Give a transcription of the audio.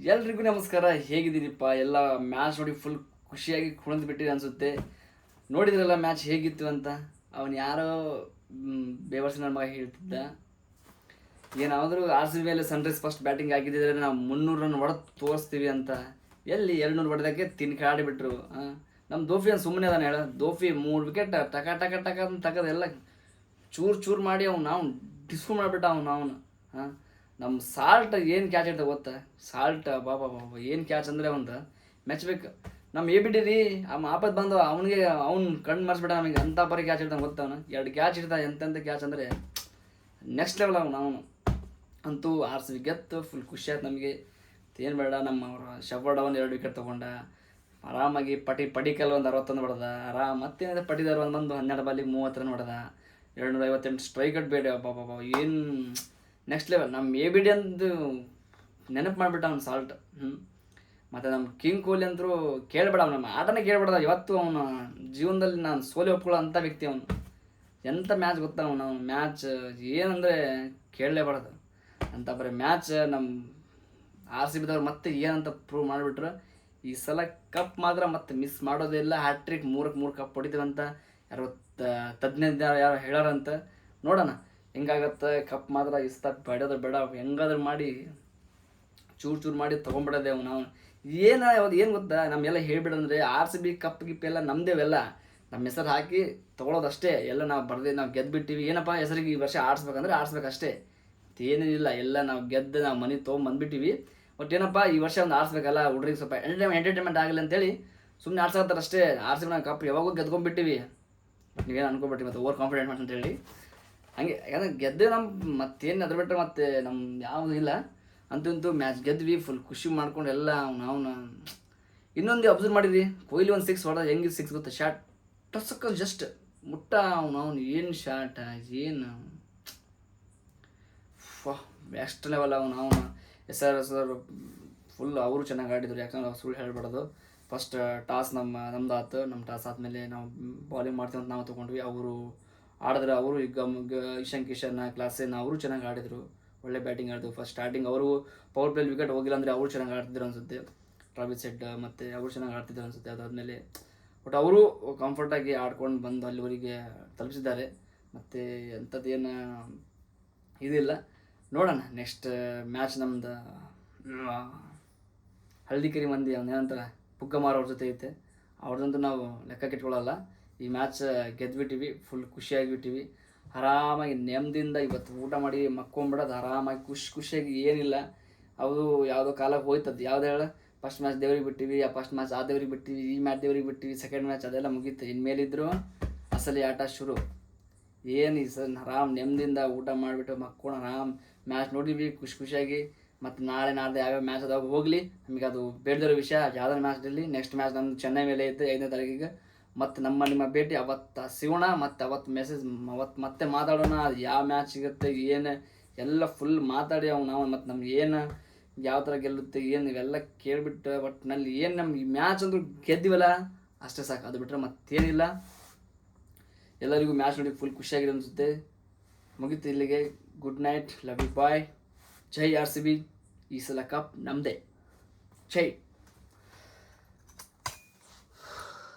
ಎಲ್ರಿಗೂ ನಮಸ್ಕಾರ. ಹೇಗಿದ್ದೀರಿಪ್ಪ ಎಲ್ಲ? ಮ್ಯಾಚ್ ನೋಡಿ ಫುಲ್ ಖುಷಿಯಾಗಿ ಕುಣಿದು ಬಿಟ್ಟಿರಿ ಅನಿಸುತ್ತೆ. ನೋಡಿದ್ರಲ್ಲ ಮ್ಯಾಚ್ ಹೇಗಿತ್ತು ಅಂತ. ಅವನು ಯಾರೋ ಬೇವರ್ಸಿ ನನ್ನ ಮಗ ಹೇಳ್ತಿದ್ದ, ಏನಾದರೂ ಆರ್ ಸಿ ಬಿ ಮೇಲೆ ಸನ್ರೈಸ್ ಫಸ್ಟ್ ಬ್ಯಾಟಿಂಗ್ ಆಗಿದ್ದರೆ ನಾವು 300 ರನ್ ಹೊಡೆದು ತೋರಿಸ್ತೀವಿ ಅಂತ. ಎಲ್ಲಿ 200 ಹೊಡೆದಕ್ಕೆ ತಿನ್ಕಾಡಿಬಿಟ್ರು. ನಮ್ಮ ದೋಫಿ ಅಂತ ಸುಮ್ಮನೆ ಅದಾನೆ ಹೇಳ. ದೋಫಿ 3 ವಿಕೆಟ್ ಟಕ ಟಕ ಟಕ ಅಂತ ತಗದೆಲ್ಲ ಚೂರು ಮಾಡಿ ನಾವು ಡಿಸ್ಕೋ ಮಾಡಿಬಿಟ್ಟ ಅವನು. ನಮ್ಮ ಸಾಲ್ಟ್ ಏನು ಕ್ಯಾಚ್ ಇರ್ತದೆ ಗೊತ್ತಾ? ಸಾಲ್ಟ್ ಬಾಬಾ ಬಾಬಾ ಏನು ಕ್ಯಾಚ್ ಅಂದರೆ ಅವಂದು ಮೆಚ್ಚಬೇಕು. ನಮ್ಮ ಎ ಬಿಟ್ಟಿರಿ ಆಪತ್ತು ಬಂದು ಅವನಿಗೆ ಕಣ್ಣು ಮರ್ಸ್ಬಿಟ್ಟ. ನಮಗೆ ಅಂಥ ಬರೀ ಕ್ಯಾಚ್ ಇರ್ತಾನೆ ಗೊತ್ತವನು. 2 ಕ್ಯಾಚ್ ಇರ್ತಾನೆ. ಎಂತೆಂಥ ಕ್ಯಾಚ್ ಅಂದರೆ ನೆಕ್ಸ್ಟ್ ಲೆವೆಲ್ ಅವನು ಅಂತೂ ಆರ್ ಸಿ ಬಿ ಗೆತ್ತು ಫುಲ್ ಖುಷಿ ಆಯ್ತು ನಮಗೆ. ಏನು ಬೇಡ, ನಮ್ಮ ಶಫರ್ಡ್ ಒಂದು 2 ವಿಕೆಟ್ ತೊಗೊಂಡ ಆರಾಮಾಗಿ. ಪಡಿಕಲ್ ಒಂದು 61 ಹೊಡೆದ ಆರಾಮ್. ಮತ್ತೇನಿದೆ ಪಟಿದಾರ್ ಬಂದು 12 ಬಾಲಿಗೆ 30 ರನ್ ಹೊಡೆದ. 258 ಸ್ಟ್ರೈಕ್ ಔಟ್ ಬೇಡ ಬಾಬಾ. ಏನು ನೆಕ್ಸ್ಟ್ ಲೆವೆಲ್. ನಮ್ಮ ಎ ಬಿ ಡಿ ಅಂದು ನೆನಪು ಮಾಡಿಬಿಟ್ಟ ಅವ್ನು ಸಾಲ್ಟ್. ಮತ್ತು ನಮ್ಮ ಕಿಂಗ್ ಕೊಹ್ಲಿ ಅಂತರೂ ಕೇಳಬೇಡ, ನಮ್ಮ ಆಟನೇ ಕೇಳಬೇಡ. ಇವತ್ತು ಅವನ ಜೀವನದಲ್ಲಿ ನಾನು ಸೋಲಿ ಒಪ್ಕೊಳ್ಳೋ ಅಂಥ ವ್ಯಕ್ತಿ ಅವನು. ಎಂಥ ಮ್ಯಾಚ್ ಗೊತ್ತಾ ಅವನು ಮ್ಯಾಚ್ ಏನಂದರೆ ಕೇಳಲೇಬಾರ್ದು ಅಂತ ಬರೀ ಮ್ಯಾಚ್. ನಮ್ಮ ಆರ್ ಸಿ ಬಿದವ್ರು ಮತ್ತೆ ಏನಂತ ಪ್ರೂವ್ ಮಾಡಿಬಿಟ್ರು. ಈ ಸಲ ಕಪ್ ಮಾತ್ರ ಮತ್ತೆ ಮಿಸ್ ಮಾಡೋದೇ ಇಲ್ಲ. ಹ್ಯಾಟ್ರಿಕ್ 3 ಕಪ್ ಹೊಡಿತೀವಂತ ಯಾರು ತಜ್ಞ ಯಾರು ಹೇಳಾರಂತ. ನೋಡೋಣ ಹೆಂಗಾಗತ್ತೆ. ಕಪ್ ಮಾತ್ರ ಇಷ್ಟ ಬೇಡೋದು ಬೇಡ, ಹೆಂಗಾದ್ರೂ ಮಾಡಿ ಚೂರು ಮಾಡಿ ತೊಗೊಂಡ್ಬಿಡೋದೆ ಅವನು. ಏನು ಗೊತ್ತಾ, ನಮ್ಮೆಲ್ಲ ಹೇಳ್ಬಿಡಂದ್ರೆ ಆರ್ ಸಿ ಬಿ ಕಪ್ ಗಿಪ್ ಎಲ್ಲ ನಮ್ಮದೇವೆಲ್ಲ ನಮ್ಮ ಹೆಸರು ಹಾಕಿ ತೊಗೊಳೋದಷ್ಟೇ. ಎಲ್ಲ ನಾವು ನಾವು ಗೆದ್ದುಬಿಟ್ಟಿವಿ. ಏನಪ್ಪ ಹೆಸರಿಗೆ ಈ ವರ್ಷ ಆಡಿಸ್ಬೇಕಂದ್ರೆ ಆಡಿಸ್ಬೇಕಷ್ಟೇ, ಏನೇನಿಲ್ಲ. ಎಲ್ಲ ನಾವು ಗೆದ್ದು ನಾವು ಮನೆ ತೊಗೊಂಬಂದ್ಬಿಟ್ಟಿವಿ. ಬಟ್ ಏನಪ್ಪ ಈ ವರ್ಷ ಒಂದು ಆಡಿಸ್ಬೇಕಲ್ಲ, ಹುಡ್ರಿಗೆ ಸ್ವಲ್ಪ ಎಂಟರ್ಟೈನ್ಮೆಂಟ್ ಆಗಲಿ ಅಂತೇಳಿ ಸುಮ್ಮನೆ ಆಡ್ಸಕತ್ತಾರೆ ಅಷ್ಟೇ. ಆರ್ ಸಿ ಬಿ ನಾವು ಕಪ್ ಯಾವಾಗೂ ಗೆದ್ಕೊಂಡ್ಬಿಟ್ಟಿವಿ. ನೀವೇನು ಅನ್ಕೊಬಿಟ್ಟು ಮತ್ತು ಓವರ್ ಕಾನ್ಫಿಡೆಂಟ್ ಅಂತೇಳಿ ಹಾಗೆ. ಯಾಕಂದ್ರೆ ಗೆದ್ದೆ ನಮ್ಮ ಮತ್ತೇನು ಅದ್ರ ಬಿಟ್ಟರೆ ಮತ್ತೆ ನಮ್ಮ ಯಾವುದೂ ಇಲ್ಲ. ಅಂತೂ ಮ್ಯಾಚ್ ಗೆದ್ವಿ ಫುಲ್ ಖುಷಿ ಮಾಡ್ಕೊಂಡು ಎಲ್ಲ ಅವನು. ಇನ್ನೊಂದು ಅಬ್ಸರ್ವ್ ಮಾಡಿದ್ವಿ, ಕೊಹ್ಲಿ ಒಂದು 6 ಹೊಡೆದ. ಹೆಂಗೆ 6 ಗೊತ್ತಾ? ಶಾಟ್ ಟಸಕ್ಕ ಜಸ್ಟ್ ಮುಟ್ಟ ಅವನು ಏನು ಶಾಟ್, ಏನು ಬೆಸ್ಟ್ ಲೆವೆಲ್ ಅವನು. ಎಸ್ ಆರ್ ಫುಲ್ ಅವರು ಚೆನ್ನಾಗಿ ಆಡಿದ್ರು. ಯಾಕಂದ್ರೆ ಸುಳ್ಳು ಹೇಳ್ಬಾರ್ದು. ಫಸ್ಟ್ ಟಾಸ್ ನಮ್ದು ಆಯ್ತು. ನಮ್ಮ ಟಾಸ್ ಆದಮೇಲೆ ನಾವು ಬಾಲಿಂಗ್ ಮಾಡ್ತೀವಿ ಅಂತ ನಾವು ತೊಗೊಂಡ್ವಿ. ಅವರು ಆಡಿದ್ರೆ ಅವರು ಈಗ ಇಶಾನ್ ಕಿಶನ್ ಕ್ಲಾಸೇನ್ ಅವರು ಚೆನ್ನಾಗಿ ಆಡಿದರು. ಒಳ್ಳೆ ಬ್ಯಾಟಿಂಗ್ ಆಡಿದ್ರು. ಫಸ್ಟ್ ಸ್ಟಾರ್ಟಿಂಗ್ ಅವರು ಪವರ್ ಪ್ಲೇಲಿ ವಿಕೆಟ್ ಹೋಗಿಲ್ಲ ಅಂದರೆ ಅವರು ಚೆನ್ನಾಗಿ ಆಡ್ತಿದ್ರು ಅನಿಸುತ್ತೆ. ಟ್ರಾವಿಸ್ ಹೆಡ್ ಮತ್ತು ಅವರು ಚೆನ್ನಾಗಿ ಆಡ್ತಿದ್ರು ಅನಿಸುತ್ತೆ. ಅದಾದಮೇಲೆ ಬಟ್ ಅವರು ಕಂಫರ್ಟಾಗಿ ಆಡ್ಕೊಂಡು ಬಂದು ಅಲ್ಲಿವರೆಗೆ ತಲುಪಿಸಿದ್ದಾರೆ. ಮತ್ತು ಅಂಥದ್ದೇನು ಇದಿಲ್ಲ. ನೋಡೋಣ ನೆಕ್ಸ್ಟ್ ಮ್ಯಾಚ್ ನಮ್ದು ಹಳ್ದಿಕೆರೆ ಮಂದಿ ಅವನೇನಂತಾರೆ ಪುಗ್ಗಮಾರ್ ಅವ್ರ ಜೊತೆ ಐತೆ. ಅವ್ರದಂತೂ ನಾವು ಲೆಕ್ಕಕ್ಕೆ ಇಟ್ಕೊಳ್ಳಲ್ಲ. ಈ ಮ್ಯಾಚ್ ಗೆದ್ದುಬಿಟ್ಟಿವಿ, ಫುಲ್ ಖುಷಿಯಾಗಿಬಿಟ್ಟಿವಿ. ಆರಾಮಾಗಿ ನೆಮ್ಮದಿಯಿಂದ ಇವತ್ತು ಊಟ ಮಾಡಿ ಮಕ್ಕೊಂಬಿಡೋದು ಆರಾಮಾಗಿ ಖುಷಿಯಾಗಿ. ಏನಿಲ್ಲ ಅದು ಯಾವುದೋ ಕಾಲಕ್ಕೆ ಹೋಯ್ತದ್ದು. ಯಾವುದೇ ಹೇಳ, ಫಸ್ಟ್ ಮ್ಯಾಚ್ ದೇವ್ರಿಗೆ ಬಿಟ್ಟಿವಿ, ಫಸ್ಟ್ ಮ್ಯಾಚ್ ಆ ದೇವ್ರಿಗೆ ಬಿಟ್ಟಿವಿ, ಈ ಮ್ಯಾಚ್ ದೇವ್ರಿಗೆ ಬಿಟ್ಟಿವಿ, ಸೆಕೆಂಡ್ ಮ್ಯಾಚ್ ಅದೆಲ್ಲ ಮುಗೀತು. ಇನ್ಮೇಲಿದ್ರು ಅಸಲಿ ಆಟ ಶುರು. ಏನು ಈ ಸರ್ ಆರಾಮ್ ನೆಮ್ಮದಿಯಿಂದ ಊಟ ಮಾಡಿಬಿಟ್ಟು ಮಕ್ಕೊಂಡು ಆರಾಮ್ ಮ್ಯಾಚ್ ನೋಡಿದ್ವಿ ಖುಷಿಯಾಗಿ. ಮತ್ತು ನಾಳೆ ಯಾವ್ಯಾವ ಮ್ಯಾಚ್ ಅದಾವ ಹೋಗಲಿ, ನಮಗೆ ಅದು ಬೇಡದಿರೋ ವಿಷಯ. ಯಾವುದಾದ್ರು ಮ್ಯಾಚ್ನಲ್ಲಿ ನೆಕ್ಸ್ಟ್ ಮ್ಯಾಚ್ ನಮ್ಮದು ಚೆನ್ನೈ ಮೇಲೆ ಐತೆ 5ನೇ ತಾರೀಕಿಗೆ. ಮತ್ತು ನಿಮ್ಮ ಭೇಟಿ ಅವತ್ತು ಸಿಗೋಣ. ಮತ್ತು ಅವತ್ತು ಮತ್ತೆ ಮಾತಾಡೋಣ. ಅದು ಯಾವ ಮ್ಯಾಚ್ ಸಿಗುತ್ತೆ ಏನು ಎಲ್ಲ ಫುಲ್ ಮಾತಾಡಿ ನಾವು ಮತ್ತು ನಮ್ಗೆ ಏನು ಯಾವ ಥರ ಗೆಲ್ಲುತ್ತೆ ಏನು ಇವೆಲ್ಲ ಕೇಳಿಬಿಟ್ಟು ಒಟ್ಟಿನಲ್ಲಿ ಏನು ನಮ್ಗೆ ಈ ಮ್ಯಾಚ್ ಅಂದ್ರೂ ಗೆದ್ದಿವಲ್ಲ ಅಷ್ಟೇ ಸಾಕು. ಅದು ಬಿಟ್ಟರೆ ಮತ್ತೇನಿಲ್ಲ. ಎಲ್ಲರಿಗೂ ಮ್ಯಾಚ್ ನೋಡಿ ಫುಲ್ ಖುಷಿಯಾಗಿದೆ ಅನಿಸುತ್ತೆ. ಮುಗಿತು ಇಲ್ಲಿಗೆ. Good night, love you bye. ಜೈ ಆರ್ ಸಿ ಬಿ. ಈ ಸಲ ಕಪ್ ನಮ್ಮದೇ. ಜೈ.